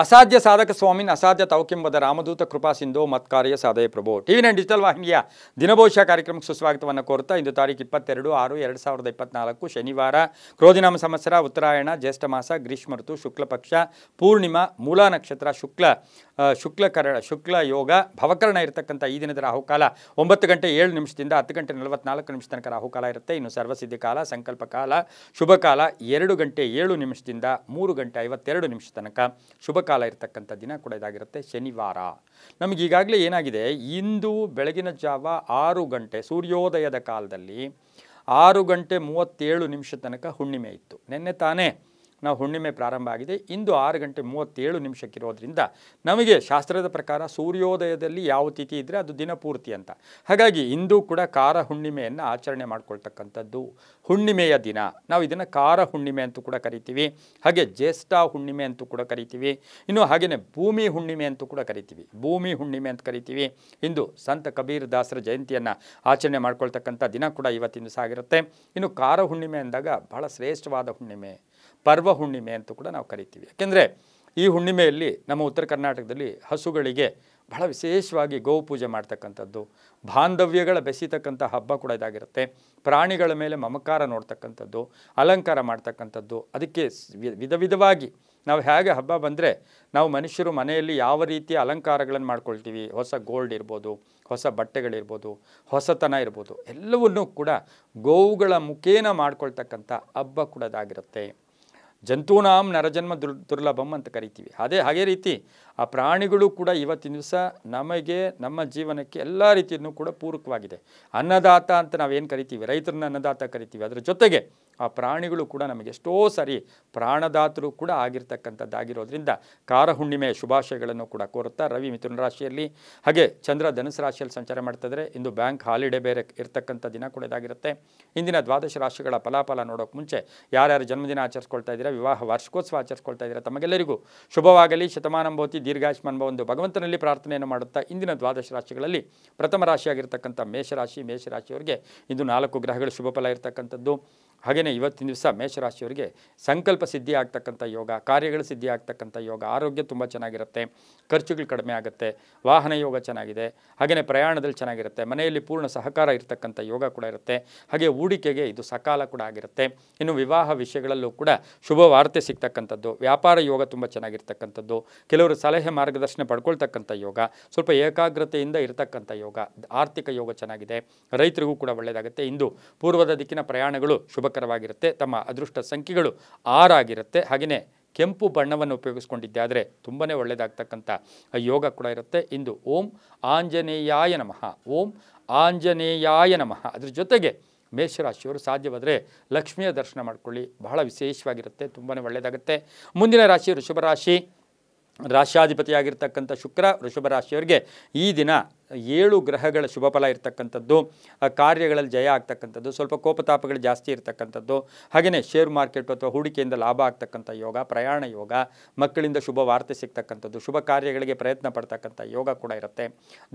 ಅಸಾಧ್ಯ ಸಾಧಕ ಸ್ವಾಮಿನ್ ಅಸಾಧ್ಯ ತವಕೆಂಬದ ರಾಮದೂತ ಕೃಪಾ ಸಿಂಧು ಮತ್ಕಾರ್ಯ ಸಾಧಯ ಪ್ರಭು ಟಿವಿ ನೈನ್ ಡಿಜಿಟಲ್ ವಾಹಿನಿಯ ದಿನಭವಿಷ್ಯ ಕಾರ್ಯಕ್ರಮಕ್ಕೆ ಸುಸ್ವಾಗತವನ್ನು ಕೋರುತ್ತಾ ಇಂದು ತಾರೀಕು 22/6/2024 ಶನಿವಾರ ಕ್ರೋಧಿನಾಮ ಸಂವತ್ಸರ ಉತ್ತರಾಯಣ ಜ್ಯೇಷ್ಠ ಮಾಸ ಗ್ರೀಷ್ಮ ಋತು ಶುಕ್ಲ ಪಕ್ಷ ಪೂರ್ಣಿಮಾ ಮೂಲ ನಕ್ಷತ್ರ ಶುಕ್ಲ ಯೋಗ ಭವಕರಣ ಇರತಕ್ಕಂಥ ಈ ದಿನದ ರಾಹುಕಾಲ 9 ಗಂಟೆ 7 ನಿಮಿಷದಿಂದ 10 ಗಂಟೆ 44 ನಿಮಿಷ ತನಕ ರಾಹುಕಾಲ ಇರುತ್ತೆ. ಇನ್ನು ಸರ್ವಸಿದ್ಧಿ ಕಾಲ ಸಂಕಲ್ಪ ಕಾಲ ಶುಭ ಕಾಲ 2 ಗಂಟೆ 7 ನಿಮಿಷದಿಂದ 3 ಗಂಟೆ 52 ನಿಮಿಷ ತನಕ ಶುಭ ಕಾಲ ಇರತಕ್ಕಂಥ ದಿನ ಕೂಡ ಇದಾಗಿರುತ್ತೆ ಶನಿವಾರ. ನಮಗೆ ಈಗಾಗಲೇ ಏನಾಗಿದೆ, ಇಂದು ಬೆಳಗಿನ ಜಾವ 6 ಗಂಟೆ ಸೂರ್ಯೋದಯದ ಕಾಲದಲ್ಲಿ 6 ಗಂಟೆ 37 ನಿಮಿಷ ತನಕ ಹುಣ್ಣಿಮೆ ಇತ್ತು. ನಿನ್ನೆ ತಾನೇ ನಾವು ಹುಣ್ಣಿಮೆ ಪ್ರಾರಂಭ ಆಗಿದೆ. ಇಂದು 6 ಗಂಟೆ 37 ನಿಮಿಷಕ್ಕಿರೋದ್ರಿಂದ ನಮಗೆ ಶಾಸ್ತ್ರದ ಪ್ರಕಾರ ಸೂರ್ಯೋದಯದಲ್ಲಿ ಯಾವ ತಿಥಿ ಇದ್ದರೆ ಅದು ದಿನಪೂರ್ತಿ ಅಂತ. ಹಾಗಾಗಿ ಇಂದು ಕೂಡ ಕಾರ ಹುಣ್ಣಿಮೆಯನ್ನು ಆಚರಣೆ ಮಾಡ್ಕೊಳ್ತಕ್ಕಂಥದ್ದು ಹುಣ್ಣಿಮೆಯ ದಿನ. ನಾವು ಇದನ್ನು ಕಾರ ಹುಣ್ಣಿಮೆ ಅಂತೂ ಕೂಡ ಕರಿತೀವಿ, ಹಾಗೆ ಜ್ಯೇಷ್ಠ ಹುಣ್ಣಿಮೆ ಅಂತೂ ಕೂಡ ಕರಿತೀವಿ. ಇನ್ನು ಹಾಗೆಯೇ ಭೂಮಿ ಹುಣ್ಣಿಮೆ ಅಂತೂ ಕೂಡ ಕರಿತೀವಿ, ಭೂಮಿ ಹುಣ್ಣಿಮೆ ಅಂತ ಕರಿತೀವಿ. ಇಂದು ಸಂತ ಕಬೀರ್ ದಾಸರ ಜಯಂತಿಯನ್ನು ಆಚರಣೆ ಮಾಡ್ಕೊಳ್ತಕ್ಕಂಥ ದಿನ ಕೂಡ ಇವತ್ತಿನ ದಿವಸ ಆಗಿರುತ್ತೆ. ಇನ್ನು ಕಾರ ಹುಣ್ಣಿಮೆ ಅಂದಾಗ ಬಹಳ ಶ್ರೇಷ್ಠವಾದ ಹುಣ್ಣಿಮೆ, ಪರ್ವ ಹುಣ್ಣಿಮೆ ಅಂತೂ ಕೂಡ ನಾವು ಕರಿತೀವಿ. ಯಾಕೆಂದರೆ ಈ ಹುಣ್ಣಿಮೆಯಲ್ಲಿ ನಮ್ಮ ಉತ್ತರ ಕರ್ನಾಟಕದಲ್ಲಿ ಹಸುಗಳಿಗೆ ಬಹಳ ವಿಶೇಷವಾಗಿ ಗೋವು ಪೂಜೆ ಮಾಡ್ತಕ್ಕಂಥದ್ದು, ಬಾಂಧವ್ಯಗಳ ಬೆಸೀತಕ್ಕಂಥ ಹಬ್ಬ ಕೂಡ ಇದಾಗಿರುತ್ತೆ. ಪ್ರಾಣಿಗಳ ಮೇಲೆ ಮಮಕಾರ ನೋಡ್ತಕ್ಕಂಥದ್ದು, ಅಲಂಕಾರ ಮಾಡ್ತಕ್ಕಂಥದ್ದು. ಅದಕ್ಕೆ ವಿಧ ವಿಧವಾಗಿ ನಾವು ಹೇಗೆ ಹಬ್ಬ ಬಂದರೆ ನಾವು ಮನುಷ್ಯರು ಮನೆಯಲ್ಲಿ ಯಾವ ರೀತಿಯ ಅಲಂಕಾರಗಳನ್ನು ಮಾಡ್ಕೊಳ್ತೀವಿ, ಹೊಸ ಗೋಲ್ಡ್ ಇರ್ಬೋದು, ಹೊಸ ಬಟ್ಟೆಗಳಿರ್ಬೋದು, ಹೊಸತನ ಇರ್ಬೋದು, ಎಲ್ಲವನ್ನೂ ಕೂಡ ಗೋವುಗಳ ಮುಖೇನ ಮಾಡ್ಕೊಳ್ತಕ್ಕಂಥ ಹಬ್ಬ ಕೂಡ ಇದಾಗಿರುತ್ತೆ. ಜಂತೂನಾಂ ನರಜನ್ಮ ದುರ್ಲಭಂ ಅಂತ ಕರಿತೀವಿ. ಹಾಗೆ ರೀತಿ ಆ ಪ್ರಾಣಿಗಳು ಕೂಡ ಇವತ್ತಿನ ದಿವಸ ನಮಗೆ ನಮ್ಮ ಜೀವನಕ್ಕೆ ಎಲ್ಲ ರೀತಿಯೂ ಕೂಡ ಪೂರಕವಾಗಿದೆ. ಅನ್ನದಾತ ಅಂತ ನಾವೇನು ಕರಿತೀವಿ, ರೈತರನ್ನ ಅನ್ನದಾತ ಕರಿತೀವಿ, ಅದರ ಜೊತೆಗೆ ಆ ಪ್ರಾಣಿಗಳು ಕೂಡ ನಮಗೆ ಎಷ್ಟೋ ಸಾರಿ ಪ್ರಾಣದಾತರು ಕೂಡ ಆಗಿರ್ತಕ್ಕಂಥದ್ದಾಗಿರೋದ್ರಿಂದ ಕಾರ ಹುಣ್ಣಿಮೆಯ ಶುಭಾಶಯಗಳನ್ನು ಕೂಡ ಕೋರುತ್ತಾ ರವಿ ಮಿಥುನ ರಾಶಿಯಲ್ಲಿ, ಹಾಗೆ ಚಂದ್ರ ಧನುಸು ರಾಶಿಯಲ್ಲಿ ಸಂಚಾರ ಮಾಡ್ತಿದ್ರೆ ಇಂದು ಬ್ಯಾಂಕ್ ಹಾಲಿಡೇ ಬೇರೆ ಇರ್ತಕ್ಕಂಥ ದಿನ ಕೂಡ ಇದಾಗಿರುತ್ತೆ. ಇಂದಿನ ದ್ವಾದಶ ರಾಶಿಗಳ ಫಲಾಫಲ ನೋಡೋಕೆ ಮುಂಚೆ ಯಾರ್ಯಾರು ಜನ್ಮದಿನ ಆಚರಿಸ್ಕೊಳ್ತಾ ಇದ್ದೀರಾ, ವಿವಾಹ ವಾರ್ಷಿಕೋತ್ಸವ ಆಚರಿಸ್ಕೊಳ್ತಾ ಇದ್ದೀರಾ, ತಮಗೆಲ್ಲರಿಗೂ ಶುಭವಾಗಲಿ, ಶತಮಾನಂಭವತಿ ದೀರ್ಘಾಯುಷ್ಮಾನ್ ಒಂದು ಭಗವಂತನಲ್ಲಿ ಪ್ರಾರ್ಥನೆಯನ್ನು ಮಾಡುತ್ತಾ ಇಂದಿನ ದ್ವಾದಶ ರಾಶಿಗಳಲ್ಲಿ ಪ್ರಥಮ ರಾಶಿಯಾಗಿರ್ತಕ್ಕಂಥ ಮೇಷರಾಶಿಯವರಿಗೆ ಇಂದು 4 ಗ್ರಹಗಳು ಶುಭ ಫಲ ಇರತಕ್ಕಂಥದ್ದು. ಹಾಗೆಯೇ ಇವತ್ತಿನ ದಿವಸ ಮೇಷರಾಶಿಯವರಿಗೆ ಸಂಕಲ್ಪ ಸಿದ್ಧಿ ಆಗ್ತಕ್ಕಂಥ ಯೋಗ, ಕಾರ್ಯಗಳು ಸಿದ್ಧಿ ಆಗ್ತಕ್ಕಂಥ ಯೋಗ, ಆರೋಗ್ಯ ತುಂಬ ಚೆನ್ನಾಗಿರುತ್ತೆ, ಖರ್ಚುಗಳು ಕಡಿಮೆ ಆಗುತ್ತೆ, ವಾಹನ ಯೋಗ ಚೆನ್ನಾಗಿದೆ, ಹಾಗೆಯೇ ಪ್ರಯಾಣದಲ್ಲಿ ಚೆನ್ನಾಗಿರುತ್ತೆ, ಮನೆಯಲ್ಲಿ ಪೂರ್ಣ ಸಹಕಾರ ಇರತಕ್ಕಂಥ ಯೋಗ ಕೂಡ ಇರುತ್ತೆ. ಹಾಗೆ ಹೂಡಿಕೆಗೆ ಇದು ಸಕಾಲ ಕೂಡ ಆಗಿರುತ್ತೆ. ಇನ್ನು ವಿವಾಹ ವಿಷಯಗಳಲ್ಲೂ ಕೂಡ ಶುಭ ವಾರ್ತೆ ಸಿಗ್ತಕ್ಕಂಥದ್ದು, ವ್ಯಾಪಾರ ಯೋಗ ತುಂಬ ಚೆನ್ನಾಗಿರ್ತಕ್ಕಂಥದ್ದು, ಕೆಲವರು ಸಲಹೆ ಮಾರ್ಗದರ್ಶನ ಪಡ್ಕೊಳ್ತಕ್ಕಂಥ ಯೋಗ, ಸ್ವಲ್ಪ ಏಕಾಗ್ರತೆಯಿಂದ ಇರತಕ್ಕಂಥ ಯೋಗ, ಆರ್ಥಿಕ ಯೋಗ ಚೆನ್ನಾಗಿದೆ, ರೈತರಿಗೂ ಕೂಡ ಒಳ್ಳೆಯದಾಗುತ್ತೆ. ಇಂದು ಪೂರ್ವದ ದಿಕ್ಕಿನ ಪ್ರಯಾಣಗಳು ಶುಭಕರವಾಗಿರುತ್ತೆ. ತಮ್ಮ ಅದೃಷ್ಟ ಸಂಖ್ಯೆಗಳು 6 ಆಗಿರುತ್ತೆ. ಹಾಗೆಯೇ ಕೆಂಪು ಬಣ್ಣವನ್ನು ಉಪಯೋಗಿಸ್ಕೊಂಡಿದ್ದೆ ಆದರೆ ತುಂಬಾ ಒಳ್ಳೆಯದಾಗ್ತಕ್ಕಂಥ ಯೋಗ ಕೂಡ ಇರುತ್ತೆ. ಇಂದು ಓಂ ಆಂಜನೇಯಾಯ ನಮಃ, ಓಂ ಆಂಜನೇಯಾಯ ನಮಃ. ಅದ್ರ ಜೊತೆಗೆ ಮೇಷರಾಶಿಯವರು ಸಾಧ್ಯವಾದರೆ ಲಕ್ಷ್ಮಿಯ ದರ್ಶನ ಮಾಡ್ಕೊಳ್ಳಿ, ಬಹಳ ವಿಶೇಷವಾಗಿರುತ್ತೆ, ತುಂಬಾ ಒಳ್ಳೆಯದಾಗುತ್ತೆ. ಮುಂದಿನ ರಾಶಿ ವೃಷಭ ರಾಶಿ. ರಾಶ್ಯಾಧಿಪತಿಯಾಗಿರ್ತಕ್ಕಂಥ ಶುಕ್ರ ವೃಷಭ ರಾಶಿಯವರಿಗೆ ಈ ದಿನ 7 ಗ್ರಹಗಳ ಶುಭ ಫಲ ಇರತಕ್ಕಂಥದ್ದು, ಕಾರ್ಯಗಳಲ್ಲಿ ಜಯ ಆಗ್ತಕ್ಕಂಥದ್ದು, ಸ್ವಲ್ಪ ಕೋಪತಾಪಗಳು ಜಾಸ್ತಿ ಇರತಕ್ಕಂಥದ್ದು, ಹಾಗೆಯೇ ಶೇರ್ ಮಾರ್ಕೆಟ್ ಅಥವಾ ಹೂಡಿಕೆಯಿಂದ ಲಾಭ ಆಗ್ತಕ್ಕಂಥ ಯೋಗ, ಪ್ರಯಾಣ ಯೋಗ, ಮಕ್ಕಳಿಂದ ಶುಭ ವಾರ್ತೆ ಸಿಗ್ತಕ್ಕಂಥದ್ದು, ಶುಭ ಕಾರ್ಯಗಳಿಗೆ ಪ್ರಯತ್ನ ಪಡ್ತಕ್ಕಂಥ ಯೋಗ ಕೂಡ ಇರುತ್ತೆ.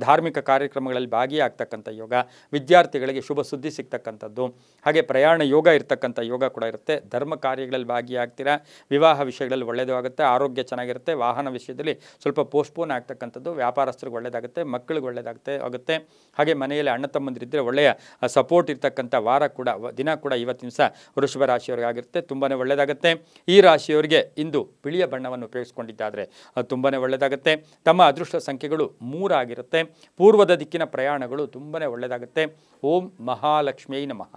ಧಾರ್ಮಿಕ ಕಾರ್ಯಕ್ರಮಗಳಲ್ಲಿ ಭಾಗಿಯಾಗ್ತಕ್ಕಂಥ ಯೋಗ, ವಿದ್ಯಾರ್ಥಿಗಳಿಗೆ ಶುಭ ಸುದ್ದಿ ಸಿಗ್ತಕ್ಕಂಥದ್ದು, ಹಾಗೆ ಪ್ರಯಾಣ ಯೋಗ ಇರ್ತಕ್ಕಂಥ ಯೋಗ ಕೂಡ ಇರುತ್ತೆ. ಧರ್ಮ ಕಾರ್ಯಗಳಲ್ಲಿ ಭಾಗಿಯಾಗ್ತೀರಾ, ವಿವಾಹ ವಿಷಯಗಳಲ್ಲಿ ಒಳ್ಳೆಯದು ಆಗುತ್ತೆ, ಆರೋಗ್ಯ ಚೆನ್ನಾಗಿರುತ್ತೆ, ವಾಹನ ವಿಷಯದಲ್ಲಿ ಸ್ವಲ್ಪ ಪೋಸ್ಟ್ಪೋನ್ ಆಗ್ತಕ್ಕಂಥದ್ದು, ವ್ಯಾಪಾರಸ್ಥರಿಗೆ ಒಳ್ಳೆಯದಾಗುತ್ತೆ, ಮಕ್ಕಳಿಗೆ ಆಗುತ್ತೆ. ಹಾಗೆ ಮನೆಯಲ್ಲಿ ಅಣ್ಣ ತಮ್ಮಂದಿರಿದ್ದರೆ ಒಳ್ಳೆಯ ಸಪೋರ್ಟ್ ಇರ್ತಕ್ಕಂಥ ವಾರ ಕೂಡ ದಿನ ಕೂಡ ಇವತ್ತಿನ ದಿವಸ ವೃಷಭ ರಾಶಿಯವರಿಗೆ ಆಗಿರುತ್ತೆ, ತುಂಬಾ ಒಳ್ಳೆಯದಾಗುತ್ತೆ. ಈ ರಾಶಿಯವರಿಗೆ ಇಂದು ಬಿಳಿಯ ಬಣ್ಣವನ್ನು ಉಪಯೋಗಿಸ್ಕೊಂಡಿದ್ದಾದರೆ ತುಂಬಾ ಒಳ್ಳೆಯದಾಗುತ್ತೆ. ತಮ್ಮ ಅದೃಷ್ಟ ಸಂಖ್ಯೆಗಳು 3 ಆಗಿರುತ್ತೆ. ಪೂರ್ವದ ದಿಕ್ಕಿನ ಪ್ರಯಾಣಗಳು ತುಂಬಾ ಒಳ್ಳೆಯದಾಗುತ್ತೆ. ಓಂ ಮಹಾಲಕ್ಷ್ಮೀ ನಮಃ,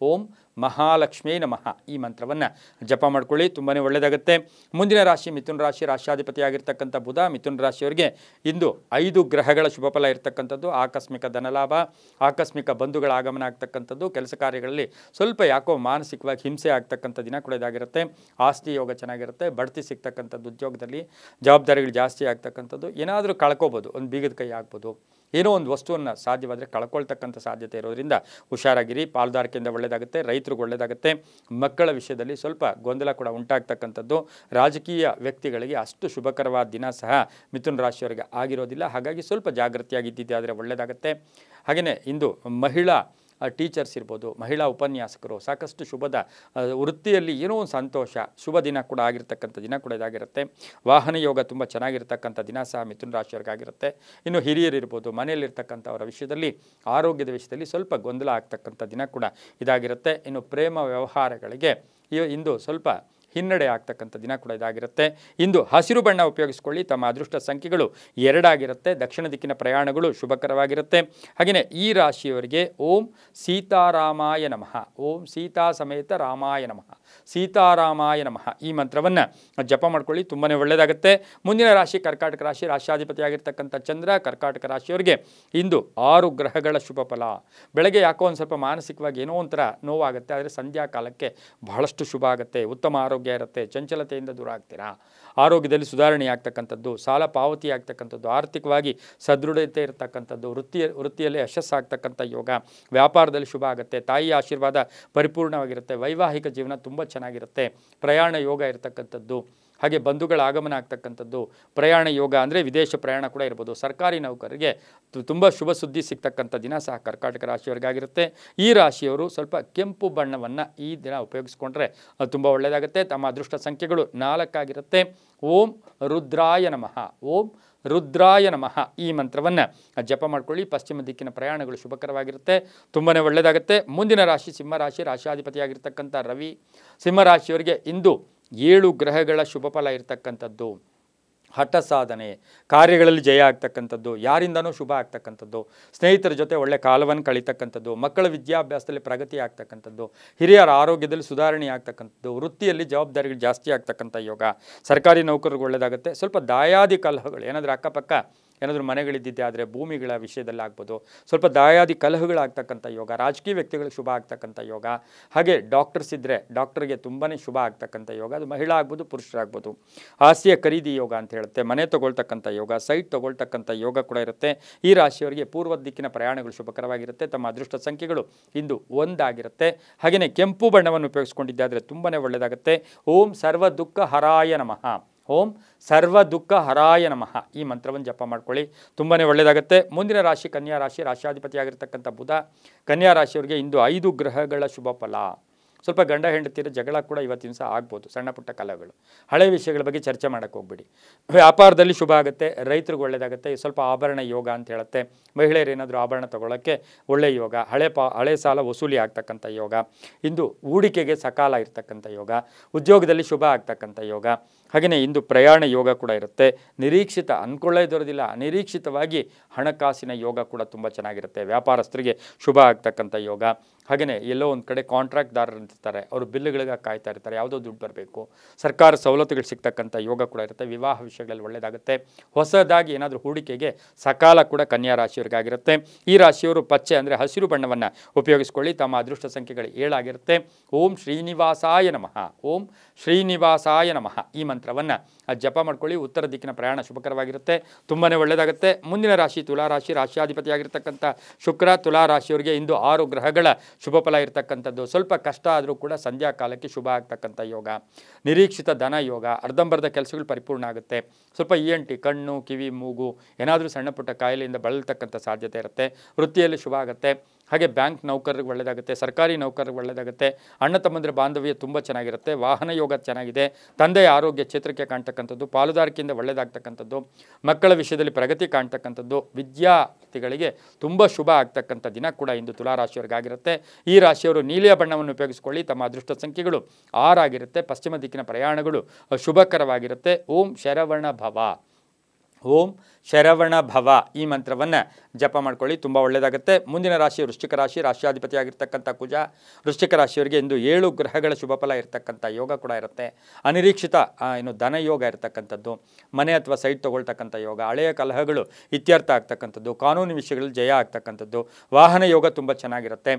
ಓಂ ಮಹಾಲಕ್ಷ್ಮೀ ನಮಃ ಈ ಮಂತ್ರವನ್ನು ಜಪ ಮಾಡ್ಕೊಳ್ಳಿ, ತುಂಬಾ ಒಳ್ಳೆಯದಾಗುತ್ತೆ. ಮುಂದಿನ ರಾಶಿ ಮಿಥುನ ರಾಶಿ. ರಾಶ್ಯಾಧಿಪತಿಯಾಗಿರ್ತಕ್ಕಂಥ ಬುಧ ಮಿಥುನ ರಾಶಿಯವರಿಗೆ ಇಂದು 5 ಗ್ರಹಗಳ ಶುಭ ಫಲ ಇರತಕ್ಕಂಥದ್ದು, ಆಕಸ್ಮಿಕ ಧನಲಾಭ, ಆಕಸ್ಮಿಕ ಬಂಧುಗಳ ಆಗಮನ ಆಗ್ತಕ್ಕಂಥದ್ದು, ಕೆಲಸ ಕಾರ್ಯಗಳಲ್ಲಿ ಸ್ವಲ್ಪ ಯಾಕೋ ಮಾನಸಿಕವಾಗಿ ಹಿಂಸೆ ಆಗ್ತಕ್ಕಂಥ ದಿನ ಕೂಡ ಇದಾಗಿರುತ್ತೆ. ಆಸ್ತಿ ಯೋಗ ಚೆನ್ನಾಗಿರುತ್ತೆ, ಬಡ್ತಿ ಸಿಗ್ತಕ್ಕಂಥದ್ದು, ಉದ್ಯೋಗದಲ್ಲಿ ಜವಾಬ್ದಾರಿಗಳು ಜಾಸ್ತಿ ಆಗ್ತಕ್ಕಂಥದ್ದು, ಏನಾದರೂ ಕಳ್ಕೊಬೋದು, ಒಂದು ಬೀಗದ ಕೈ ಆಗ್ಬೋದು, ಏನೋ ಒಂದು ವಸ್ತುವನ್ನು ಸಾಧ್ಯವಾದರೆ ಕಳ್ಕೊಳ್ತಕ್ಕಂಥ ಸಾಧ್ಯತೆ ಇರೋದ್ರಿಂದ ಹುಷಾರಾಗಿರಿ. ಪಾಲ್ದಾರಿಕೆಯಿಂದ ಒಳ್ಳೆಯದಾಗುತ್ತೆ, ರೈತರಿಗೆ ಒಳ್ಳೆಯದಾಗುತ್ತೆ. ಮಕ್ಕಳ ವಿಷಯದಲ್ಲಿ ಸ್ವಲ್ಪ ಗೊಂದಲ ಕೂಡ ಉಂಟಾಗ್ತಕ್ಕಂಥದ್ದು, ರಾಜಕೀಯ ವ್ಯಕ್ತಿಗಳಿಗೆ ಅಷ್ಟು ಶುಭಕರವಾದ ದಿನ ಸಹ ಮಿಥುನ ರಾಶಿಯವರಿಗೆ ಆಗಿರೋದಿಲ್ಲ. ಹಾಗಾಗಿ ಸ್ವಲ್ಪ ಜಾಗೃತಿಯಾಗಿದ್ದಿದ್ದೆ ಆದರೆ ಒಳ್ಳೆಯದಾಗುತ್ತೆ. ಹಾಗೆಯೇ ಇಂದು ಮಹಿಳಾ ಟೀಚರ್ಸ್ ಇರ್ಬೋದು, ಮಹಿಳಾ ಉಪನ್ಯಾಸಕರು, ಸಾಕಷ್ಟು ಶುಭದ ವೃತ್ತಿಯಲ್ಲಿ ಏನೋ ಒಂದು ಸಂತೋಷ, ಶುಭ ದಿನ ಕೂಡ ಆಗಿರ್ತಕ್ಕಂಥ ದಿನ ಕೂಡ ಇದಾಗಿರುತ್ತೆ. ವಾಹನ ಯೋಗ ತುಂಬ ಚೆನ್ನಾಗಿರ್ತಕ್ಕಂಥ ದಿನ ಸಹ ಮಿಥುನ ರಾಶಿಯವರಿಗಾಗಿರುತ್ತೆ. ಇನ್ನು ಹಿರಿಯರಿರ್ಬೋದು, ಮನೆಯಲ್ಲಿರ್ತಕ್ಕಂಥವರ ವಿಷಯದಲ್ಲಿ, ಆರೋಗ್ಯದ ವಿಷಯದಲ್ಲಿ ಸ್ವಲ್ಪ ಗೊಂದಲ ಆಗ್ತಕ್ಕಂಥ ದಿನ ಕೂಡ ಇದಾಗಿರುತ್ತೆ. ಇನ್ನು ಪ್ರೇಮ ವ್ಯವಹಾರಗಳಿಗೆ ಇಂದು ಸ್ವಲ್ಪ ಹಿನ್ನಡೆ ಆಗ್ತಕ್ಕಂಥ ದಿನ ಕೂಡ ಇದಾಗಿರುತ್ತೆ. ಇಂದು ಹಸಿರು ಬಣ್ಣ ಉಪಯೋಗಿಸ್ಕೊಳ್ಳಿ. ತಮ್ಮ ಅದೃಷ್ಟ ಸಂಖ್ಯೆಗಳು 2 ಆಗಿರುತ್ತೆ. ದಕ್ಷಿಣ ದಿಕ್ಕಿನ ಪ್ರಯಾಣಗಳು ಶುಭಕರವಾಗಿರುತ್ತೆ. ಹಾಗೆಯೇ ಈ ರಾಶಿಯವರಿಗೆ ಓಂ ಸೀತಾರಾಮಾಯ ನಮಃ, ಓಂ ಸೀತಾ ಸಮೇತ ರಾಮಾಯ ನಮಃ, ಸೀತಾರಾಮಾಯ ನಮಃ ಈ ಮಂತ್ರವನ್ನು ಜಪ ಮಾಡ್ಕೊಳ್ಳಿ, ತುಂಬಾ ಒಳ್ಳೆಯದಾಗುತ್ತೆ. ಮುಂದಿನ ರಾಶಿ ಕರ್ಕಾಟಕ ರಾಶಿ. ರಾಶಾಧಿಪತಿಯಾಗಿರ್ತಕ್ಕಂಥ ಚಂದ್ರ ಕರ್ಕಾಟಕ ರಾಶಿಯವರಿಗೆ ಇಂದು 6 ಗ್ರಹಗಳ ಶುಭ ಫಲ. ಬೆಳಗ್ಗೆ ಯಾಕೋ ಒಂದು ಸ್ವಲ್ಪ ಮಾನಸಿಕವಾಗಿ ಏನೋ ಒಂಥರ ನೋವಾಗುತ್ತೆ, ಆದರೆ ಸಂಧ್ಯಾ ಕಾಲಕ್ಕೆ ಬಹಳಷ್ಟು ಶುಭ ಆಗುತ್ತೆ. ಉತ್ತಮ ಆರೋಗ್ಯ ಇರುತ್ತೆ, ಚಂಚಲತೆಯಿಂದ ದೂರ ಆಗ್ತೀರಾ. ಆರೋಗ್ಯದಲ್ಲಿ ಸುಧಾರಣೆ ಆಗ್ತಕ್ಕಂಥದ್ದು, ಸಾಲ ಪಾವತಿ ಆಗ್ತಕ್ಕಂಥದ್ದು, ಆರ್ಥಿಕವಾಗಿ ಸದೃಢತೆ ಇರತಕ್ಕಂಥದ್ದು, ವೃತ್ತಿಯಲ್ಲಿ ಯಶಸ್ಸಾಗ್ತಕ್ಕಂಥ ಯೋಗ, ವ್ಯಾಪಾರದಲ್ಲಿ ಶುಭ ಆಗುತ್ತೆ. ತಾಯಿಯ ಆಶೀರ್ವಾದ ಪರಿಪೂರ್ಣವಾಗಿರುತ್ತೆ. ವೈವಾಹಿಕ ಜೀವನ ತುಂಬ ಚೆನ್ನಾಗಿರುತ್ತೆ. ಪ್ರಯಾಣ ಯೋಗ ಇರತಕ್ಕಂಥದ್ದು, ಹಾಗೆ ಬಂಧುಗಳ ಆಗಮನ ಆಗ್ತಕ್ಕಂಥದ್ದು, ಪ್ರಯಾಣ ಯೋಗ ಅಂದರೆ ವಿದೇಶ ಪ್ರಯಾಣ ಕೂಡ ಇರ್ಬೋದು. ಸರ್ಕಾರಿ ನೌಕರರಿಗೆ ತುಂಬ ಶುಭ ಸುದ್ದಿ ಸಿಗ್ತಕ್ಕಂಥ ದಿನ ಸಹ ಕರ್ಕಾಟಕ ರಾಶಿಯವರಿಗಾಗಿರುತ್ತೆ. ಈ ರಾಶಿಯವರು ಸ್ವಲ್ಪ ಕೆಂಪು ಬಣ್ಣವನ್ನು ಈ ದಿನ ಉಪಯೋಗಿಸ್ಕೊಂಡ್ರೆ ಅದು ತುಂಬ ಒಳ್ಳೆಯದಾಗುತ್ತೆ. ತಮ್ಮ ಅದೃಷ್ಟ ಸಂಖ್ಯೆಗಳು 4 ಆಗಿರುತ್ತೆ. ಓಂ ರುದ್ರಾಯ ನಮಃ, ಓಂ ರುದ್ರಾಯ ನಮಃ ಈ ಮಂತ್ರವನ್ನು ಜಪ ಮಾಡ್ಕೊಳ್ಳಿ. ಪಶ್ಚಿಮ ದಿಕ್ಕಿನ ಪ್ರಯಾಣಗಳು ಶುಭಕರವಾಗಿರುತ್ತೆ, ತುಂಬಾ ಒಳ್ಳೆಯದಾಗುತ್ತೆ. ಮುಂದಿನ ರಾಶಿ ಸಿಂಹರಾಶಿ. ರಾಶಾಧಿಪತಿಯಾಗಿರ್ತಕ್ಕಂಥ ರವಿ ಸಿಂಹರಾಶಿಯವರಿಗೆ ಇಂದು 7 ಗ್ರಹಗಳ ಶುಭ ಫಲ ಇರತಕ್ಕಂಥದ್ದು. ಹಠ ಸಾಧನೆ, ಕಾರ್ಯಗಳಲ್ಲಿ ಜಯ ಆಗ್ತಕ್ಕಂಥದ್ದು, ಯಾರಿಂದನೂ ಶುಭ ಆಗ್ತಕ್ಕಂಥದ್ದು, ಸ್ನೇಹಿತರ ಜೊತೆ ಒಳ್ಳೆ ಕಾಲವನ್ನು ಕಳೀತಕ್ಕಂಥದ್ದು, ಮಕ್ಕಳ ವಿದ್ಯಾಭ್ಯಾಸದಲ್ಲಿ ಪ್ರಗತಿ ಆಗ್ತಕ್ಕಂಥದ್ದು, ಹಿರಿಯರ ಆರೋಗ್ಯದಲ್ಲಿ ಸುಧಾರಣೆ ಆಗ್ತಕ್ಕಂಥದ್ದು, ವೃತ್ತಿಯಲ್ಲಿ ಜವಾಬ್ದಾರಿಗಳು ಜಾಸ್ತಿ ಆಗ್ತಕ್ಕಂಥ ಯೋಗ, ಸರ್ಕಾರಿ ನೌಕರರಿಗೆ ಒಳ್ಳೆಯದಾಗುತ್ತೆ. ಸ್ವಲ್ಪ ದಾಯಾದಿ ಕಲಹಗಳು ಏನಾದರೂ ಅಕ್ಕಪಕ್ಕ ಏನಾದರೂ ಮನೆಗಳಿದ್ದಿದ್ದೆ ಆದರೆ ಭೂಮಿಗಳ ವಿಷಯದಲ್ಲಿ ಆಗ್ಬೋದು, ಸ್ವಲ್ಪ ದಾಯಾದಿ ಕಲಹಗಳಾಗ್ತಕ್ಕಂಥ ಯೋಗ, ರಾಜಕೀಯ ವ್ಯಕ್ತಿಗಳಿಗೆ ಶುಭ ಆಗ್ತಕ್ಕಂಥ ಯೋಗ, ಹಾಗೆ ಡಾಕ್ಟರ್ಸ್ ಇದ್ದರೆ ಡಾಕ್ಟರ್ಗೆ ತುಂಬಾ ಶುಭ ಆಗ್ತಕ್ಕಂಥ ಯೋಗ, ಅದು ಮಹಿಳಾ ಆಗ್ಬೋದು ಪುರುಷರಾಗ್ಬೋದು. ಆಸ್ತಿಯ ಖರೀದಿ ಯೋಗ ಅಂತ ಹೇಳುತ್ತೆ, ಮನೆ ತೊಗೊಳ್ತಕ್ಕಂಥ ಯೋಗ, ಸೈಟ್ ತೊಗೊಳ್ತಕ್ಕಂಥ ಯೋಗ ಕೂಡ ಇರುತ್ತೆ. ಈ ರಾಶಿಯವರಿಗೆ ಪೂರ್ವ ದಿಕ್ಕಿನ ಪ್ರಯಾಣಗಳು ಶುಭಕರವಾಗಿರುತ್ತೆ. ತಮ್ಮ ಅದೃಷ್ಟ ಸಂಖ್ಯೆಗಳು ಇಂದು 1 ಆಗಿರುತ್ತೆ. ಹಾಗೆಯೇ ಕೆಂಪು ಬಣ್ಣವನ್ನು ಉಪಯೋಗಿಸ್ಕೊಂಡಿದ್ದಾದರೆ ತುಂಬಾ ಒಳ್ಳೆಯದಾಗುತ್ತೆ. ಓಂ ಸರ್ವ ದುಃಖ ಹರಾಯ ನಮಃ, ಓಂ ಸರ್ವ ದುಃಖ ಹರಾಯ ನಮಃ ಈ ಮಂತ್ರವನ್ನು ಜಪ ಮಾಡ್ಕೊಳ್ಳಿ, ತುಂಬಾ ಒಳ್ಳೆಯದಾಗುತ್ತೆ. ಮುಂದಿನ ರಾಶಿ ಕನ್ಯಾ ರಾಶಿ. ರಾಶಾಧಿಪತಿಯಾಗಿರ್ತಕ್ಕಂಥ ಬುಧ ಕನ್ಯಾ ರಾಶಿಯವರಿಗೆ ಇಂದು 5 ಗ್ರಹಗಳ ಶುಭ ಫಲ. ಸ್ವಲ್ಪ ಗಂಡ ಹೆಂಡತಿರ ಜಗಳ ಕೂಡ ಇವತ್ತಿನ ದಿವಸ ಆಗ್ಬೋದು, ಸಣ್ಣ ಪುಟ್ಟ ಕಲಹಗಳು. ಹಳೆ ವಿಷಯಗಳ ಬಗ್ಗೆ ಚರ್ಚೆ ಮಾಡೋಕ್ಕೆ ಹೋಗ್ಬಿಡಿ. ವ್ಯಾಪಾರದಲ್ಲಿ ಶುಭ ಆಗುತ್ತೆ, ರೈತರಿಗೆ ಒಳ್ಳೆಯದಾಗುತ್ತೆ. ಸ್ವಲ್ಪ ಆಭರಣ ಯೋಗ ಅಂತ ಹೇಳುತ್ತೆ. ಮಹಿಳೆಯರು ಏನಾದರೂ ಆಭರಣ ತೊಗೊಳ್ಳೋಕ್ಕೆ ಒಳ್ಳೆಯ ಯೋಗ, ಹಳೆ ಸಾಲ ವಸೂಲಿ ಆಗ್ತಕ್ಕಂಥ ಯೋಗ, ಇಂದು ಹೂಡಿಕೆಗೆ ಸಕಾಲ ಇರ್ತಕ್ಕಂಥ ಯೋಗ, ಉದ್ಯೋಗದಲ್ಲಿ ಶುಭ ಆಗ್ತಕ್ಕಂಥ ಯೋಗ, ಹಾಗೆಯೇ ಇಂದು ಪ್ರಯಾಣ ಯೋಗ ಕೂಡ ಇರುತ್ತೆ. ನಿರೀಕ್ಷಿತ ಅಂದ್ಕೊಳ್ಳೇ ಇರೋದಿಲ್ಲ, ಅನಿರೀಕ್ಷಿತವಾಗಿ ಹಣಕಾಸಿನ ಯೋಗ ಕೂಡ ತುಂಬ ಚೆನ್ನಾಗಿರುತ್ತೆ. ವ್ಯಾಪಾರಸ್ಥರಿಗೆ ಶುಭ ಆಗ್ತಕ್ಕಂಥ ಯೋಗ, ಹಾಗೆಯೇ ಎಲ್ಲೋ ಒಂದು ಕಡೆ ಕಾಂಟ್ರಾಕ್ಟ್ದಾರರು ಇರ್ತಾರೆ, ಅವರು ಬಿಲ್ಗಳಿಗೆ ಕಾಯ್ತಾ ಇರ್ತಾರೆ, ಯಾವುದೋ ದುಡ್ಡು ಬರಬೇಕು, ಸರ್ಕಾರ ಸವಲತ್ತುಗಳು ಸಿಗ್ತಕ್ಕಂಥ ಯೋಗ ಕೂಡ ಇರುತ್ತೆ. ವಿವಾಹ ವಿಷಯಗಳಲ್ಲಿ ಒಳ್ಳೆಯದಾಗುತ್ತೆ. ಹೊಸದಾಗಿ ಏನಾದರೂ ಹೂಡಿಕೆಗೆ ಸಕಾಲ ಕೂಡ ಕನ್ಯಾ ರಾಶಿಯವರಿಗಾಗಿರುತ್ತೆ. ಈ ರಾಶಿಯವರು ಪಚ್ಚೆ ಅಂದರೆ ಹಸಿರು ಬಣ್ಣವನ್ನು ಉಪಯೋಗಿಸ್ಕೊಳ್ಳಿ. ತಮ್ಮ ಅದೃಷ್ಟ ಸಂಖ್ಯೆಗಳು 7 ಆಗಿರುತ್ತೆ. ಓಂ ಶ್ರೀನಿವಾಸಾಯ ನಮಃ, ಓಂ ಶ್ರೀನಿವಾಸಾಯ ನಮಃ ಈ ಮಂತ್ರವನ್ನು ಜಪ ಮಾಡ್ಕೊಳ್ಳಿ. ಉತ್ತರ ದಿಕ್ಕಿನ ಪ್ರಯಾಣ ಶುಭಕರವಾಗಿರುತ್ತೆ, ತುಂಬಾ ಒಳ್ಳೆಯದಾಗುತ್ತೆ. ಮುಂದಿನ ರಾಶಿ ತುಲಾರಾಶಿ. ರಾಶಿಯಾಧಿಪತಿಯಾಗಿರ್ತಕ್ಕಂಥ ಶುಕ್ರ ತುಲಾ ರಾಶಿಯವರಿಗೆ ಇಂದು 6 ಗ್ರಹಗಳ ಶುಭ ಫಲ ಇರತಕ್ಕಂಥದ್ದು. ಸ್ವಲ್ಪ ಕಷ್ಟ ಆದರೂ ಕೂಡ ಸಂಧ್ಯಾ ಕಾಲಕ್ಕೆ ಶುಭ ಆಗ್ತಕ್ಕಂಥ ಯೋಗ, ನಿರೀಕ್ಷಿತ ಧನ ಯೋಗ, ಅರ್ಧಂಬರ್ಧ ಕೆಲಸಗಳು ಪರಿಪೂರ್ಣ ಆಗುತ್ತೆ. ಸ್ವಲ್ಪ ENT ಕಣ್ಣು ಕಿವಿ ಮೂಗು ಏನಾದರೂ ಸಣ್ಣ ಪುಟ್ಟ ಕಾಯಿಲೆಯಿಂದ ಬಳಲ್ತಕ್ಕಂಥ ಸಾಧ್ಯತೆ ಇರುತ್ತೆ. ವೃತ್ತಿಯಲ್ಲಿ ಶುಭ ಆಗುತ್ತೆ. ಹಾಗೆ ಬ್ಯಾಂಕ್ ನೌಕರರಿಗೆ ಒಳ್ಳೆಯದಾಗುತ್ತೆ, ಸರ್ಕಾರಿ ನೌಕರರಿಗೆ ಒಳ್ಳೆಯದಾಗುತ್ತೆ. ಅಣ್ಣ ತಮ್ಮಂದಿರ ಬಾಂಧವ್ಯ ತುಂಬ ಚೆನ್ನಾಗಿರುತ್ತೆ. ವಾಹನ ಯೋಗ ಚೆನ್ನಾಗಿದೆ. ತಂದೆಯ ಆರೋಗ್ಯ ಚೇತರಿಕೆ ಕಾಣ್ತಕ್ಕಂಥದ್ದು, ಪಾಲುದಾರಿಕೆಯಿಂದ ಒಳ್ಳೆಯದಾಗ್ತಕ್ಕಂಥದ್ದು, ಮಕ್ಕಳ ವಿಷಯದಲ್ಲಿ ಪ್ರಗತಿ ಕಾಣ್ತಕ್ಕಂಥದ್ದು, ವಿದ್ಯಾರ್ಥಿಗಳಿಗೆ ತುಂಬ ಶುಭ ಆಗ್ತಕ್ಕಂಥ ದಿನ ಕೂಡ ಇಂದು ತುಲಾರಾಶಿಯವರಿಗಾಗಿರುತ್ತೆ. ಈ ರಾಶಿಯವರು ನೀಲಿಯ ಬಣ್ಣವನ್ನು ಉಪಯೋಗಿಸಿಕೊಳ್ಳಿ. ತಮ್ಮ ಅದೃಷ್ಟ ಸಂಖ್ಯೆಗಳು 6 ಆಗಿರುತ್ತೆ. ಪಶ್ಚಿಮ ದಿಕ್ಕಿನ ಪ್ರಯಾಣಗಳು ಶುಭಕರವಾಗಿರುತ್ತೆ. ಓಂ ಶರವಣ ಭವ, ಓಂ ಶರವಣ ಭವ ಈ ಮಂತ್ರವನ್ನು ಜಪ ಮಾಡ್ಕೊಳ್ಳಿ, ತುಂಬ ಒಳ್ಳೆಯದಾಗುತ್ತೆ. ಮುಂದಿನ ರಾಶಿ ವೃಶ್ಚಿಕ ರಾಶಿ. ರಾಶಿಯಾಧಿಪತಿಯಾಗಿರ್ತಕ್ಕಂಥ ಕುಜ ವೃಶ್ಚಿಕ ರಾಶಿಯವರಿಗೆ ಇಂದು 7 ಗ್ರಹಗಳ ಶುಭ ಫಲ ಇರತಕ್ಕಂಥ ಯೋಗ ಕೂಡ ಇರುತ್ತೆ. ಅನಿರೀಕ್ಷಿತ ಧನ ಯೋಗ ಇರತಕ್ಕಂಥದ್ದು, ಮನೆ ಅಥವಾ ಸೈಟ್ ತೊಗೊಳ್ತಕ್ಕಂಥ ಯೋಗ, ಹಳೆಯ ಕಲಹಗಳು ಇತ್ಯರ್ಥ ಆಗ್ತಕ್ಕಂಥದ್ದು, ಕಾನೂನು ವಿಷಯಗಳಲ್ಲಿ ಜಯ ಆಗ್ತಕ್ಕಂಥದ್ದು, ವಾಹನ ಯೋಗ ತುಂಬ ಚೆನ್ನಾಗಿರುತ್ತೆ.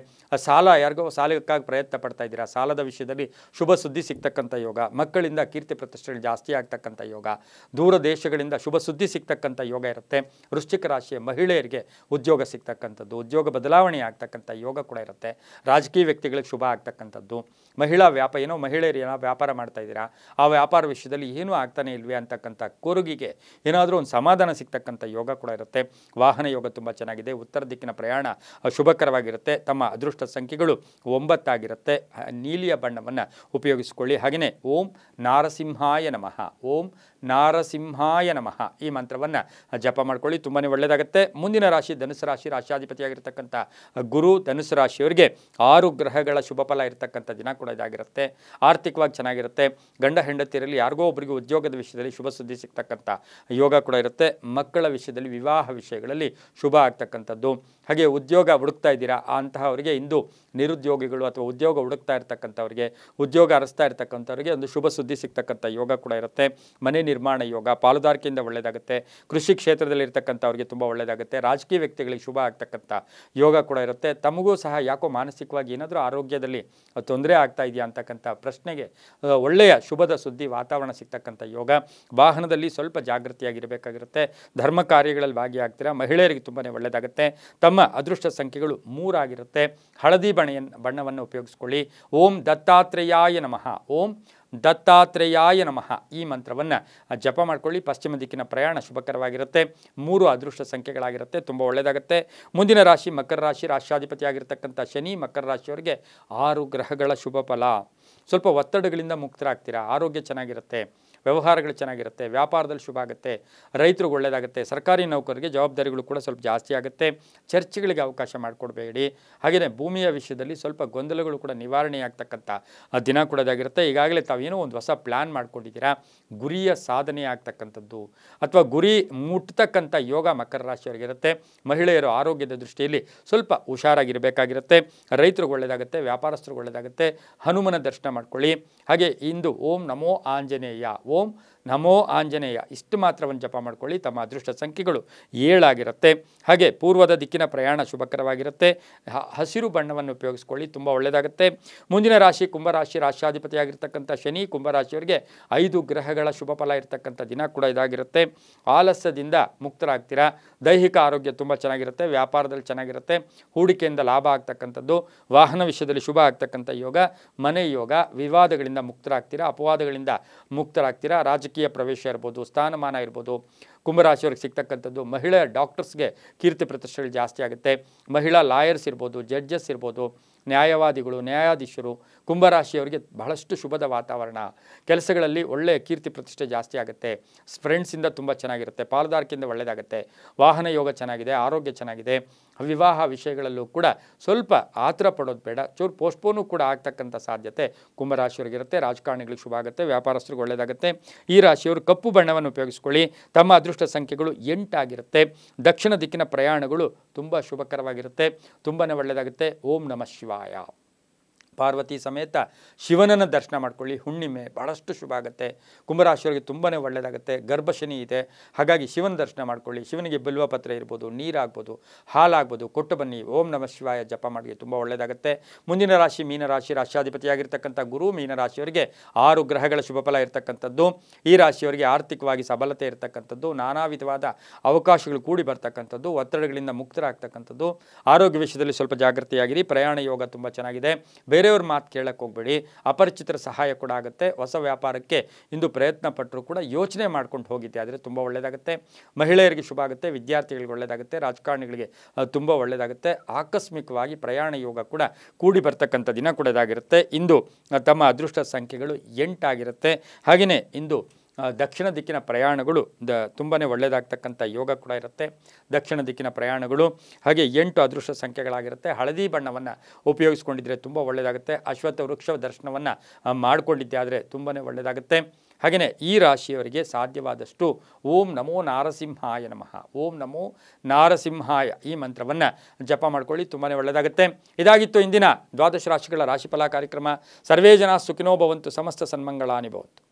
ಸಾಲ ಯಾರಿಗೋ ಸಾಲಕ್ಕಾಗಿ ಪ್ರಯತ್ನ ಪಡ್ತಾ ಇದ್ದೀರಾ, ಸಾಲದ ವಿಷಯದಲ್ಲಿ ಶುಭ ಸುದ್ದಿ ಸಿಗ್ತಕ್ಕಂಥ ಯೋಗ, ಮಕ್ಕಳಿಂದ ಕೀರ್ತಿ ಪ್ರತಿಷ್ಠೆಗಳು ಜಾಸ್ತಿ ಆಗ್ತಕ್ಕಂಥ ಯೋಗ, ದೂರ ದೇಶಗಳಿಂದ ಶುಭ ಸುದ್ದಿ ಸಿಗ್ತಕ್ಕಂಥ ಯೋಗ ಇರುತ್ತೆ. ವೃಶ್ಚಿಕ ರಾಶಿಯ ಮಹಿಳೆಯರಿಗೆ ಉದ್ಯೋಗ ಸಿಗ್ತಕ್ಕಂಥದ್ದು, ಉದ್ಯೋಗ ಬದಲಾವಣೆ ಆಗ್ತಕ್ಕಂಥ ಯೋಗ ಕೂಡ ಇರುತ್ತೆ. ರಾಜಕೀಯ ವ್ಯಕ್ತಿಗಳಿಗೆ ಶುಭ ಆಗ್ತಕ್ಕಂಥದ್ದು. ಮಹಿಳಾ ಏನೋ ಮಹಿಳೆಯರು ಏನೋ ವ್ಯಾಪಾರ ಮಾಡ್ತಾ ಇದ್ದೀರಾ, ಆ ವ್ಯಾಪಾರ ವಿಷಯದಲ್ಲಿ ಏನೂ ಆಗ್ತಾನೆ ಇಲ್ವೇ ಅಂತಕ್ಕಂಥ ಕೊರಗಿಗೆ ಏನಾದರೂ ಒಂದು ಸಮಾಧಾನ ಸಿಗ್ತಕ್ಕಂಥ ಯೋಗ ಕೂಡ ಇರುತ್ತೆ. ವಾಹನ ಯೋಗ ತುಂಬ ಚೆನ್ನಾಗಿದೆ. ಉತ್ತರ ದಿಕ್ಕಿನ ಪ್ರಯಾಣ ಶುಭಕರವಾಗಿರುತ್ತೆ. ತಮ್ಮ ಅದೃಷ್ಟ ಸಂಖ್ಯೆಗಳು 9 ಆಗಿರುತ್ತೆ. ನೀಲಿಯ ಬಣ್ಣವನ್ನು ಉಪಯೋಗಿಸಿಕೊಳ್ಳಿ. ಹಾಗೆಯೇ ಓಂ ನಾರಸಿಂಹಾಯ ನಮಃ, ಓಂ ನಾರಸಿಂಹಾಯ ನಮಃ ಈ ಮಂತ್ರವನ್ನು ಜಪ ಮಾಡ್ಕೊಳ್ಳಿ, ತುಂಬಾ ಒಳ್ಳೆಯದಾಗುತ್ತೆ. ಮುಂದಿನ ರಾಶಿ ಧನುಸು ರಾಶಿ. ರಾಶಿಯಾಧಿಪತಿಯಾಗಿರ್ತಕ್ಕಂಥ ಗುರು ಧನುಸು ರಾಶಿಯವರಿಗೆ 6 ಗ್ರಹಗಳ ಶುಭ ಫಲ ಇರತಕ್ಕಂಥ ದಿನ ಕೂಡ ಇದಾಗಿರುತ್ತೆ. ಆರ್ಥಿಕವಾಗಿ ಚೆನ್ನಾಗಿರುತ್ತೆ. ಗಂಡ ಹೆಂಡತಿಯರಲ್ಲಿ ಯಾರಿಗೋ ಒಬ್ಬರಿಗೆ ಉದ್ಯೋಗದ ವಿಷಯದಲ್ಲಿ ಶುಭ ಸುದ್ದಿ ಸಿಗ್ತಕ್ಕಂಥ ಯೋಗ ಕೂಡ ಇರುತ್ತೆ. ಮಕ್ಕಳ ವಿಷಯದಲ್ಲಿ, ವಿವಾಹ ವಿಷಯಗಳಲ್ಲಿ ಶುಭ ಆಗ್ತಕ್ಕಂಥದ್ದು. ಹಾಗೆ ಉದ್ಯೋಗ ಹುಡುಕ್ತಾ ಇದ್ದೀರಾ ಅಂತಹವರಿಗೆ ಇಂದು ನಿರುದ್ಯೋಗಿಗಳು ಅಥವಾ ಉದ್ಯೋಗ ಹುಡುಕ್ತಾ ಇರ್ತಕ್ಕಂಥವ್ರಿಗೆ, ಉದ್ಯೋಗ ಅರಸ್ತಾ ಇರ್ತಕ್ಕಂಥವ್ರಿಗೆ ಒಂದು ಶುಭ ಸುದ್ದಿ ಸಿಗ್ತಕ್ಕಂಥ ಯೋಗ ಕೂಡ ಇರುತ್ತೆ. ಮನೆ ನಿರ್ಮಾಣ ಯೋಗ, ಪಾಲುದಾರಿಕೆಯಿಂದ ಒಳ್ಳೆಯದಾಗುತ್ತೆ. ಕೃಷಿ ಕ್ಷೇತ್ರದಲ್ಲಿ ಇರ್ತಕ್ಕಂಥವ್ರಿಗೆ ತುಂಬ ಒಳ್ಳೆಯದಾಗುತ್ತೆ. ರಾಜಕೀಯ ವ್ಯಕ್ತಿಗಳಿಗೆ ಶುಭ ಆಗ್ತಕ್ಕಂಥ ಯೋಗ ಕೂಡ ಇರುತ್ತೆ. ತಮಗೂ ಸಹ ಯಾಕೋ ಮಾನಸಿಕವಾಗಿ ಏನಾದರೂ ಆರೋಗ್ಯದಲ್ಲಿ ತೊಂದರೆ ಆಗ್ತಾ ಇದೆಯಾ ಅಂತಕ್ಕಂಥ ಪ್ರಶ್ನೆಗೆ ಒಳ್ಳೆಯ ಶುಭದ ಸುದ್ದಿ ವಾತಾವರಣ ಸಿಗ್ತಕ್ಕಂಥ ಯೋಗ. ವಾಹನದಲ್ಲಿ ಸ್ವಲ್ಪ ಜಾಗೃತಿಯಾಗಿರಬೇಕಾಗಿರುತ್ತೆ. ಧರ್ಮ ಕಾರ್ಯಗಳಲ್ಲಿ ಭಾಗಿಯಾಗ್ತೀರಾ. ಮಹಿಳೆಯರಿಗೆ ತುಂಬಾ ಒಳ್ಳೆಯದಾಗುತ್ತೆ. ತಮ್ಮ ಅದೃಷ್ಟ ಸಂಖ್ಯೆಗಳು 3 ಆಗಿರುತ್ತೆ. ಹಳದಿ ಬಣ್ಣವನ್ನು ಉಪಯೋಗಿಸ್ಕೊಳ್ಳಿ. ಓಂ ದತ್ತಾತ್ರೇಯಾಯ ನಮಃ, ಓಂ ದತ್ತಾತ್ರೇಯಾಯ ನಮಃ ಈ ಮಂತ್ರವನ್ನು ಜಪ ಮಾಡ್ಕೊಳ್ಳಿ. ಪಶ್ಚಿಮ ದಿಕ್ಕಿನ ಪ್ರಯಾಣ ಶುಭಕರವಾಗಿರುತ್ತೆ. 3 ಅದೃಷ್ಟ ಸಂಖ್ಯೆಗಳಾಗಿರುತ್ತೆ. ತುಂಬ ಒಳ್ಳೆಯದಾಗುತ್ತೆ. ಮುಂದಿನ ರಾಶಿ ಮಕರ ರಾಶಿ. ರಾಶಿಯಾಧಿಪತಿಯಾಗಿರ್ತಕ್ಕಂಥ ಶನಿ ಮಕರ ರಾಶಿಯವರಿಗೆ 6 ಗ್ರಹಗಳ ಶುಭ ಫಲ. ಸ್ವಲ್ಪ ಒತ್ತಡಗಳಿಂದ ಮುಕ್ತರಾಗ್ತೀರಾ. ಆರೋಗ್ಯ ಚೆನ್ನಾಗಿರುತ್ತೆ. ವ್ಯವಹಾರಗಳು ಚೆನ್ನಾಗಿರುತ್ತೆ. ವ್ಯಾಪಾರದಲ್ಲಿ ಶುಭ ಆಗುತ್ತೆ. ರೈತರಿಗೆ ಒಳ್ಳೆಯದಾಗುತ್ತೆ. ಸರ್ಕಾರಿ ನೌಕರರಿಗೆ ಜವಾಬ್ದಾರಿಗಳು ಕೂಡ ಸ್ವಲ್ಪ ಜಾಸ್ತಿ ಆಗುತ್ತೆ. ಚರ್ಚೆಗಳಿಗೆ ಅವಕಾಶ ಮಾಡಿಕೊಡ್ಬೇಡಿ. ಹಾಗೆಯೇ ಭೂಮಿಯ ವಿಷಯದಲ್ಲಿ ಸ್ವಲ್ಪ ಗೊಂದಲಗಳು ಕೂಡ ನಿವಾರಣೆ ಆಗ್ತಕ್ಕಂಥ ದಿನ ಕೂಡ ಇದಾಗಿರುತ್ತೆ. ಈಗಾಗಲೇ ತಾವೇನೋ ಒಂದು ಹೊಸ ಪ್ಲ್ಯಾನ್ ಮಾಡ್ಕೊಂಡಿದ್ದೀರಾ, ಗುರಿಯ ಸಾಧನೆ ಆಗ್ತಕ್ಕಂಥದ್ದು ಅಥವಾ ಗುರಿ ಮುಟ್ತಕ್ಕಂಥ ಯೋಗ ಮಕರ ರಾಶಿಯವರಿಗಿರುತ್ತೆ. ಮಹಿಳೆಯರು ಆರೋಗ್ಯದ ದೃಷ್ಟಿಯಲ್ಲಿ ಸ್ವಲ್ಪ ಹುಷಾರಾಗಿರಬೇಕಾಗಿರುತ್ತೆ. ರೈತರಿಗೆ ಒಳ್ಳೆಯದಾಗುತ್ತೆ. ವ್ಯಾಪಾರಸ್ಥರಿಗೆ ಒಳ್ಳೆಯದಾಗುತ್ತೆ. ಹನುಮನ ದರ್ಶನ ಮಾಡ್ಕೊಳ್ಳಿ. ಹಾಗೆ ಇಂದು ಓಂ ನಮೋ ಆಂಜನೇಯ, ಓಂ ನಮೋ ಆಂಜನೇಯ ಇಷ್ಟು ಮಾತ್ರವನ್ನು ಜಪ ಮಾಡ್ಕೊಳ್ಳಿ. ತಮ್ಮ ಅದೃಷ್ಟ ಸಂಖ್ಯೆಗಳು 7 ಆಗಿರುತ್ತೆ. ಹಾಗೆ ಪೂರ್ವದ ದಿಕ್ಕಿನ ಪ್ರಯಾಣ ಶುಭಕರವಾಗಿರುತ್ತೆ. ಹಸಿರು ಬಣ್ಣವನ್ನು ಉಪಯೋಗಿಸ್ಕೊಳ್ಳಿ, ತುಂಬ ಒಳ್ಳೆಯದಾಗುತ್ತೆ. ಮುಂದಿನ ರಾಶಿ ಕುಂಭರಾಶಿ. ರಾಶಿಯಾಧಿಪತಿಯಾಗಿರ್ತಕ್ಕಂಥ ಶನಿ ಕುಂಭರಾಶಿಯವರಿಗೆ 5 ಗ್ರಹಗಳ ಶುಭ ಫಲ ಇರತಕ್ಕಂಥ ದಿನ ಕೂಡ ಇದಾಗಿರುತ್ತೆ. ಆಲಸ್ಯದಿಂದ ಮುಕ್ತರಾಗ್ತೀರಾ. ದೈಹಿಕ ಆರೋಗ್ಯ ತುಂಬ ಚೆನ್ನಾಗಿರುತ್ತೆ. ವ್ಯಾಪಾರದಲ್ಲಿ ಚೆನ್ನಾಗಿರುತ್ತೆ. ಹೂಡಿಕೆಯಿಂದ ಲಾಭ ಆಗ್ತಕ್ಕಂಥದ್ದು. ವಾಹನ ವಿಷಯದಲ್ಲಿ ಶುಭ ಆಗ್ತಕ್ಕಂಥ ಯೋಗ. ಮನೆ ಯೋಗ. ವಿವಾದಗಳಿಂದ ಮುಕ್ತರಾಗ್ತೀರಾ. ಅಪವಾದಗಳಿಂದ ಮುಕ್ತರಾಗ್ತೀರಾ. ರಾಜಕೀಯ ಪ್ರವೇಶ ಇರ್ಬೋದು, ಸ್ಥಾನಮಾನ ಇರ್ಬೋದು ಕುಂಭರಾಶಿಯವ್ರಿಗೆ ಸಿಗ್ತಕ್ಕಂಥದ್ದು. ಮಹಿಳಾ ಡಾಕ್ಟರ್ಸ್ಗೆ ಕೀರ್ತಿ ಪ್ರತಿಷ್ಠೆಗಳು ಜಾಸ್ತಿ ಆಗುತ್ತೆ. ಮಹಿಳಾ ಲಾಯರ್ಸ್ ಇರ್ಬೋದು, ಜಡ್ಜಸ್ ಇರ್ಬೋದು, ನ್ಯಾಯವಾದಿಗಳು, ನ್ಯಾಯಾಧೀಶರು ಕುಂಭರಾಶಿಯವರಿಗೆ ಬಹಳಷ್ಟು ಶುಭದ ವಾತಾವರಣ. ಕೆಲಸಗಳಲ್ಲಿ ಒಳ್ಳೆಯ ಕೀರ್ತಿ ಪ್ರತಿಷ್ಠೆ ಜಾಸ್ತಿ ಆಗುತ್ತೆ. ಫ್ರೆಂಡ್ಸಿಂದ ತುಂಬ ಚೆನ್ನಾಗಿರುತ್ತೆ. ಪಾಲುದಾರಿಕೆಯಿಂದ ಒಳ್ಳೆಯದಾಗುತ್ತೆ. ವಾಹನ ಯೋಗ ಚೆನ್ನಾಗಿದೆ. ಆರೋಗ್ಯ ಚೆನ್ನಾಗಿದೆ. ವಿವಾಹ ವಿಷಯಗಳಲ್ಲೂ ಕೂಡ ಸ್ವಲ್ಪ ಆತರ ಪಡೋದು ಬೇಡ. ಚೂರು ಪೋಸ್ಟ್ಪೋನು ಕೂಡ ಆಗ್ತಕ್ಕಂಥ ಸಾಧ್ಯತೆ ಕುಂಭರಾಶಿಯವರಿಗಿರುತ್ತೆ. ರಾಜಕಾರಣಿಗಳಿಗೆ ಶುಭ ಆಗುತ್ತೆ. ವ್ಯಾಪಾರಸ್ಥರಿಗೆ ಒಳ್ಳೆಯದಾಗುತ್ತೆ. ಈ ರಾಶಿಯವರು ಕಪ್ಪು ಬಣ್ಣವನ್ನು ಉಪಯೋಗಿಸ್ಕೊಳ್ಳಿ. ತಮ್ಮ ಅದೃಷ್ಟ ಸಂಖ್ಯೆಗಳು 8 ಆಗಿರುತ್ತೆ. ದಕ್ಷಿಣ ದಿಕ್ಕಿನ ಪ್ರಯಾಣಗಳು ತುಂಬ ಶುಭಕರವಾಗಿರುತ್ತೆ. ತುಂಬಾ ಒಳ್ಳೆಯದಾಗುತ್ತೆ. ಓಂ ನಮಃ ಶಿವಾಯ. ಪಾರ್ವತಿ ಸಮೇತ ಶಿವನನ್ನು ದರ್ಶನ ಮಾಡ್ಕೊಳ್ಳಿ. ಹುಣ್ಣಿಮೆ ಭಾಳಷ್ಟು ಶುಭ ಆಗುತ್ತೆ. ಕುಂಭರಾಶಿಯವರಿಗೆ ತುಂಬಾ ಒಳ್ಳೆಯದಾಗುತ್ತೆ. ಗರ್ಭಶನಿ ಇದೆ, ಹಾಗಾಗಿ ಶಿವನ ದರ್ಶನ ಮಾಡ್ಕೊಳ್ಳಿ. ಶಿವನಿಗೆ ಬಿಲ್ವ ಪತ್ರ ಇರ್ಬೋದು, ನೀರಾಗ್ಬೋದು, ಹಾಲಾಗ್ಬೋದು, ಕೊಟ್ಟು ಬನ್ನಿ. ಓಂ ನಮಃ ಶಿವಾಯ ಜಪ ಮಾಡಿ, ತುಂಬ ಒಳ್ಳೆಯದಾಗುತ್ತೆ. ಮುಂದಿನ ರಾಶಿ ಮೀನರಾಶಿ. ರಾಶಿಯಾಧಿಪತಿಯಾಗಿರ್ತಕ್ಕಂಥ ಗುರು ಮೀನರಾಶಿಯವರಿಗೆ 6 ಗ್ರಹಗಳ ಶುಭ ಫಲ ಇರತಕ್ಕಂಥದ್ದು. ಈ ರಾಶಿಯವರಿಗೆ ಆರ್ಥಿಕವಾಗಿ ಸಬಲತೆ ಇರತಕ್ಕಂಥದ್ದು. ನಾನಾ ವಿಧವಾದ ಅವಕಾಶಗಳು ಕೂಡಿ ಬರ್ತಕ್ಕಂಥದ್ದು. ಒತ್ತಡಗಳಿಂದ ಮುಕ್ತರಾಗ್ತಕ್ಕಂಥದ್ದು. ಆರೋಗ್ಯ ವಿಷಯದಲ್ಲಿ ಸ್ವಲ್ಪ ಜಾಗೃತಿಯಾಗಿರಿ. ಪ್ರಯಾಣ ಯೋಗ ತುಂಬ ಚೆನ್ನಾಗಿದೆ. ಬೇರೆಯವ್ರ ಮಾತು ಕೇಳಕ್ಕೆ ಹೋಗಬೇಡಿ. ಅಪರಿಚಿತರ ಸಹಾಯ ಕೂಡ ಆಗುತ್ತೆ. ಹೊಸ ವ್ಯಾಪಾರಕ್ಕೆ ಇಂದು ಪ್ರಯತ್ನ ಪಟ್ಟರು ಕೂಡ ಯೋಚನೆ ಮಾಡ್ಕೊಂಡು ಹೋಗಿದ್ದೆ ಆದರೆ ತುಂಬ ಒಳ್ಳೆಯದಾಗುತ್ತೆ. ಮಹಿಳೆಯರಿಗೆ ಶುಭ ಆಗುತ್ತೆ. ವಿದ್ಯಾರ್ಥಿಗಳಿಗೆ ಒಳ್ಳೆಯದಾಗುತ್ತೆ. ರಾಜಕಾರಣಿಗಳಿಗೆ ತುಂಬ ಒಳ್ಳೆಯದಾಗುತ್ತೆ. ಆಕಸ್ಮಿಕವಾಗಿ ಪ್ರಯಾಣ ಯೋಗ ಕೂಡ ಕೂಡಿ ಬರ್ತಕ್ಕಂಥ ದಿನ ಕೂಡ ಇದಾಗಿರುತ್ತೆ. ಇಂದು ತಮ್ಮ ಅದೃಷ್ಟ ಸಂಖ್ಯೆಗಳು 8 ಆಗಿರುತ್ತೆ. ಹಾಗೆಯೇ ಇಂದು ದಕ್ಷಿಣ ದಿಕ್ಕಿನ ಪ್ರಯಾಣಗಳು ತುಂಬಾ ಒಳ್ಳೆಯದಾಗ್ತಕ್ಕಂಥ ಯೋಗ ಕೂಡ ಇರುತ್ತೆ. ದಕ್ಷಿಣ ದಿಕ್ಕಿನ ಪ್ರಯಾಣಗಳು ಹಾಗೆ 8 ಅದೃಷ್ಟ ಸಂಖ್ಯೆಗಳಾಗಿರುತ್ತೆ. ಹಳದಿ ಬಣ್ಣವನ್ನು ಉಪಯೋಗಿಸ್ಕೊಂಡಿದ್ದರೆ ತುಂಬ ಒಳ್ಳೆಯದಾಗುತ್ತೆ. ಅಶ್ವತ್ಥ ವೃಕ್ಷ ದರ್ಶನವನ್ನು ಮಾಡಿಕೊಂಡಿದ್ದೆ ಆದರೆ ತುಂಬಾ ಒಳ್ಳೆಯದಾಗುತ್ತೆ. ಹಾಗೆಯೇ ಈ ರಾಶಿಯವರಿಗೆ ಸಾಧ್ಯವಾದಷ್ಟು ಓಂ ನಮೋ ನಾರಸಿಂಹಾಯ ನಮಃ, ಓಂ ನಮೋ ನಾರಸಿಂಹಾಯ ಈ ಮಂತ್ರವನ್ನು ಜಪ ಮಾಡ್ಕೊಳ್ಳಿ. ತುಂಬಾ ಒಳ್ಳೆಯದಾಗುತ್ತೆ. ಇದಾಗಿತ್ತು ಇಂದಿನ ದ್ವಾದಶ ರಾಶಿಗಳ ರಾಶಿಫಲ ಕಾರ್ಯಕ್ರಮ. ಸರ್ವೇ ಜನ ಸುಖಿನೋ ಭವಂತು. ಸಮಸ್ತ ಸನ್ಮಂಗಳಾನಿ ಭವಂತು.